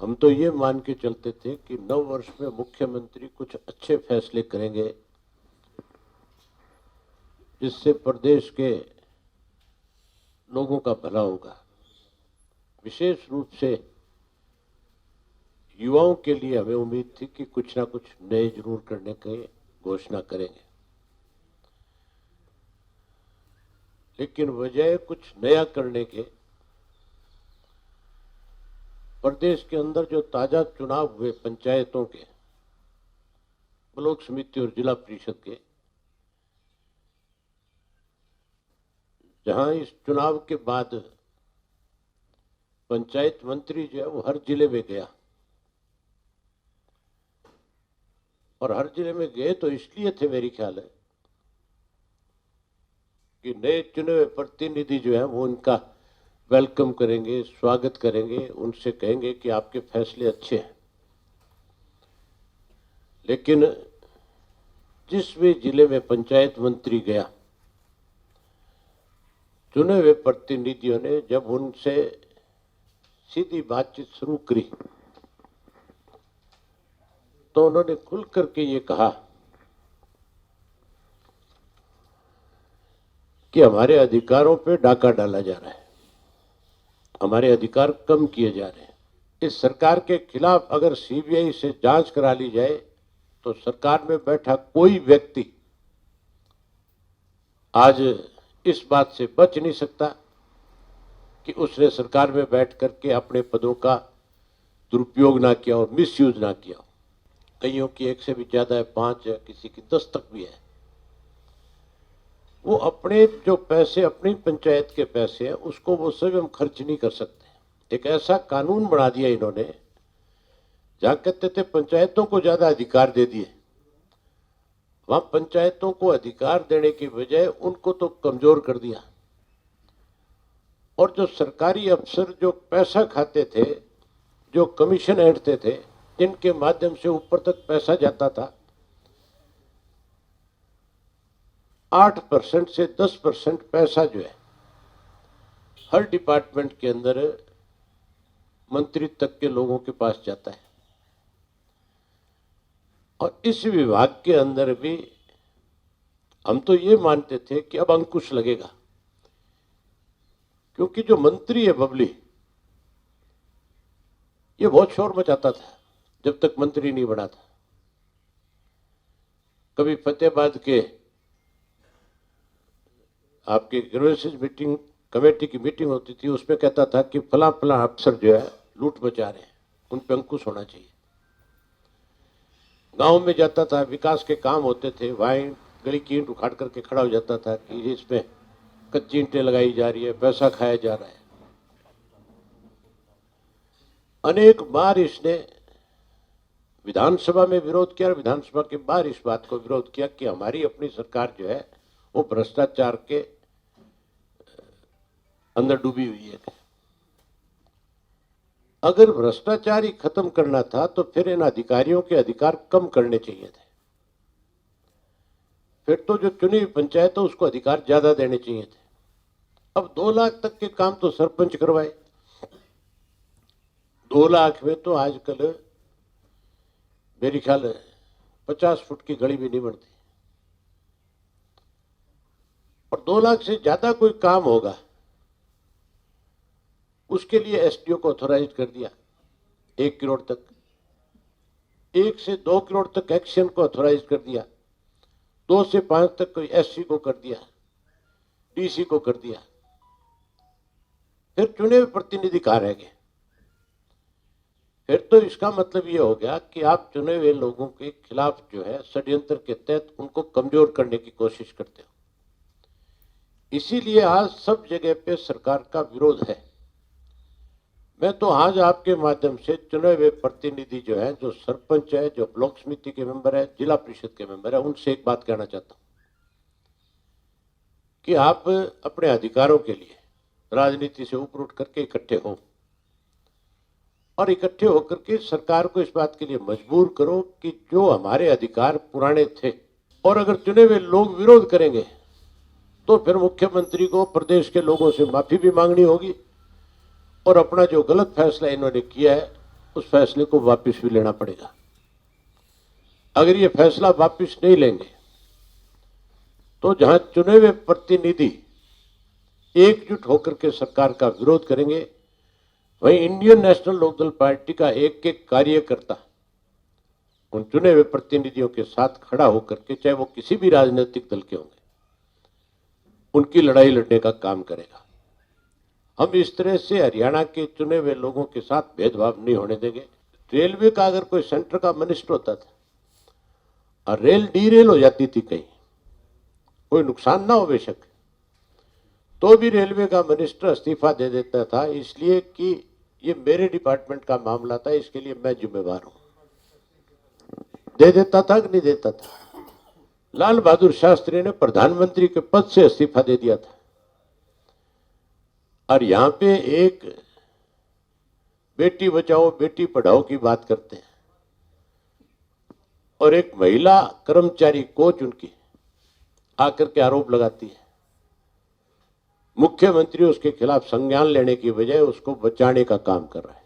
हम तो ये मान के चलते थे कि नव वर्ष में मुख्यमंत्री कुछ अच्छे फैसले करेंगे जिससे प्रदेश के लोगों का भला होगा। विशेष रूप से युवाओं के लिए हमें उम्मीद थी कि कुछ ना कुछ नए जरूर करने की घोषणा करेंगे, लेकिन बजाय कुछ नया करने के प्रदेश के अंदर जो ताजा चुनाव हुए पंचायतों के, ब्लॉक समिति और जिला परिषद के, जहां इस चुनाव के बाद पंचायत मंत्री जो है वो हर जिले में गया, और हर जिले में गए तो इसलिए थे मेरी ख्याल है कि नए चुने हुए प्रतिनिधि जो है वो उनका वेलकम करेंगे, स्वागत करेंगे, उनसे कहेंगे कि आपके फैसले अच्छे हैं। लेकिन जिस भी जिले में पंचायत मंत्री गया, चुने हुए प्रतिनिधियों ने जब उनसे सीधी बातचीत शुरू करी तो उन्होंने खुल करके ये कहा कि हमारे अधिकारों पे डाका डाला जा रहा है, हमारे अधिकार कम किए जा रहे हैं। इस सरकार के खिलाफ अगर सीबीआई से जांच करा ली जाए तो सरकार में बैठा कोई व्यक्ति आज इस बात से बच नहीं सकता कि उसने सरकार में बैठ करके अपने पदों का दुरुपयोग ना किया और मिसयूज ना किया। कईयों की 1 से भी ज्यादा है, 5 है, किसी की 10 तक भी है। वो अपने जो पैसे, अपनी पंचायत के पैसे हैं, उसको वो स्वयं खर्च नहीं कर सकते। एक ऐसा कानून बना दिया इन्होंने जहां कहते थे पंचायतों को ज्यादा अधिकार दे दिए, वहां पंचायतों को अधिकार देने की बजाय उनको तो कमजोर कर दिया। और जो सरकारी अफसर जो पैसा खाते थे, जो कमीशन ऐंठते थे, जिनके माध्यम से ऊपर तक पैसा जाता था, 8% से 10% पैसा जो है हर डिपार्टमेंट के अंदर मंत्री तक के लोगों के पास जाता है। और इस विभाग के अंदर भी हम तो ये मानते थे कि अब अंकुश लगेगा, क्योंकि जो मंत्री है बबली, ये बहुत शोर मचाता था जब तक मंत्री नहीं बना था। कभी फतेहाबाद के आपके ग्रेजुएशन मीटिंग कमेटी की मीटिंग होती थी, उसमें कहता था कि फला फला अफसर जो है लूट मचा रहे हैं, उन पर अंकुश होना चाहिए। गांव में जाता था, विकास के काम होते थे, वहीं गली की ईंट उखाड़ करके खड़ा हो जाता था कि इसमें कच्ची ईंटें लगाई जा रही है, पैसा खाया जा रहा है। अनेक बार इसने विधानसभा में विरोध किया और विधानसभा के बाहर इस बात को विरोध किया कि हमारी अपनी सरकार जो है वो भ्रष्टाचार के अंदर डूबी हुई है। अगर भ्रष्टाचार ही खत्म करना था तो फिर इन अधिकारियों के अधिकार कम करने चाहिए थे। फिर तो जो चुनी हुई पंचायत है उसको अधिकार ज्यादा देने चाहिए थे। अब 2 लाख तक के काम तो सरपंच करवाए। 2 लाख में तो आजकल मेरी ख्याल 50 फुट की गली भी नहीं बनती। और 2 लाख से ज्यादा कोई काम होगा उसके लिए एसडीओ को ऑथोराइज कर दिया 1 करोड़ तक, 1 से 2 करोड़ तक एक्शन को ऑथोराइज कर दिया, 2 से 5 तक कोई एससी को कर दिया, डीसी को कर दिया। फिर चुने हुए प्रतिनिधि कहाँ रह गए? फिर तो इसका मतलब ये हो गया कि आप चुने हुए लोगों के खिलाफ जो है षड्यंत्र के तहत उनको कमजोर करने की कोशिश करते हो। इसीलिए आज सब जगह पे सरकार का विरोध है। मैं तो आज आपके माध्यम से चुने हुए प्रतिनिधि जो है, जो सरपंच है, जो ब्लॉक समिति के मेंबर है, जिला परिषद के मेंबर है, उनसे एक बात कहना चाहता हूं कि आप अपने अधिकारों के लिए राजनीति से ऊपर उठ करके इकट्ठे हो और इकट्ठे होकर के सरकार को इस बात के लिए मजबूर करो कि जो हमारे अधिकार पुराने थे, और अगर चुने हुए लोग विरोध करेंगे तो फिर मुख्यमंत्री को प्रदेश के लोगों से माफी भी मांगनी होगी और अपना जो गलत फैसला इन्होंने किया है उस फैसले को वापस भी लेना पड़ेगा। अगर ये फैसला वापस नहीं लेंगे तो जहां चुने हुए प्रतिनिधि एकजुट होकर के सरकार का विरोध करेंगे, वहीं इंडियन नेशनल लोकदल पार्टी का एक एक कार्यकर्ता उन चुने हुए प्रतिनिधियों के साथ खड़ा होकर के, चाहे वो किसी भी राजनीतिक दल के होंगे, उनकी लड़ाई लड़ने का काम करेगा। हम इस तरह से हरियाणा के चुने हुए लोगों के साथ भेदभाव नहीं होने देंगे। रेलवे का अगर कोई सेंटर का मिनिस्टर होता था और रेल डीरेल हो जाती थी, कहीं कोई नुकसान ना हो बेशक, तो भी रेलवे का मिनिस्टर इस्तीफा दे देता था, इसलिए कि ये मेरे डिपार्टमेंट का मामला था, इसके लिए मैं जिम्मेवार हूं। दे देता था कि नहीं देता था? लाल बहादुर शास्त्री ने प्रधानमंत्री के पद से इस्तीफा दे दिया था। और यहां पे एक बेटी बचाओ बेटी पढ़ाओ की बात करते हैं और एक महिला कर्मचारी कोच उनकी आकर के आरोप लगाती है। मुख्यमंत्री उसके खिलाफ संज्ञान लेने की बजाय उसको बचाने का काम कर रहा है।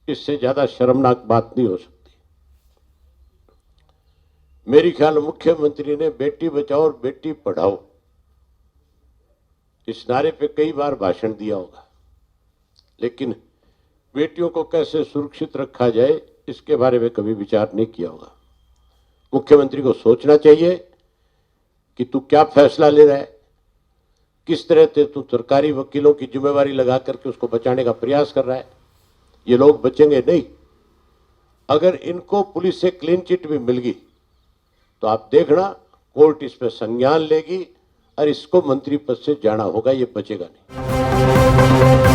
इससे ज्यादा शर्मनाक बात नहीं हो सकती। मेरी ख्याल मुख्यमंत्री ने बेटी बचाओ और बेटी पढ़ाओ इस नारे पे कई बार भाषण दिया होगा, लेकिन बेटियों को कैसे सुरक्षित रखा जाए इसके बारे में कभी विचार नहीं किया होगा। मुख्यमंत्री को सोचना चाहिए कि तू क्या फैसला ले रहा है, किस तरह से तू सरकारी वकीलों की जिम्मेवारी लगा करके उसको बचाने का प्रयास कर रहा है। ये लोग बचेंगे नहीं। अगर इनको पुलिस से क्लीन चिट भी मिल गई तो आप देखना कोर्ट इस पर संज्ञान लेगी और इसको मंत्री पद से जाना होगा, ये बचेगा नहीं।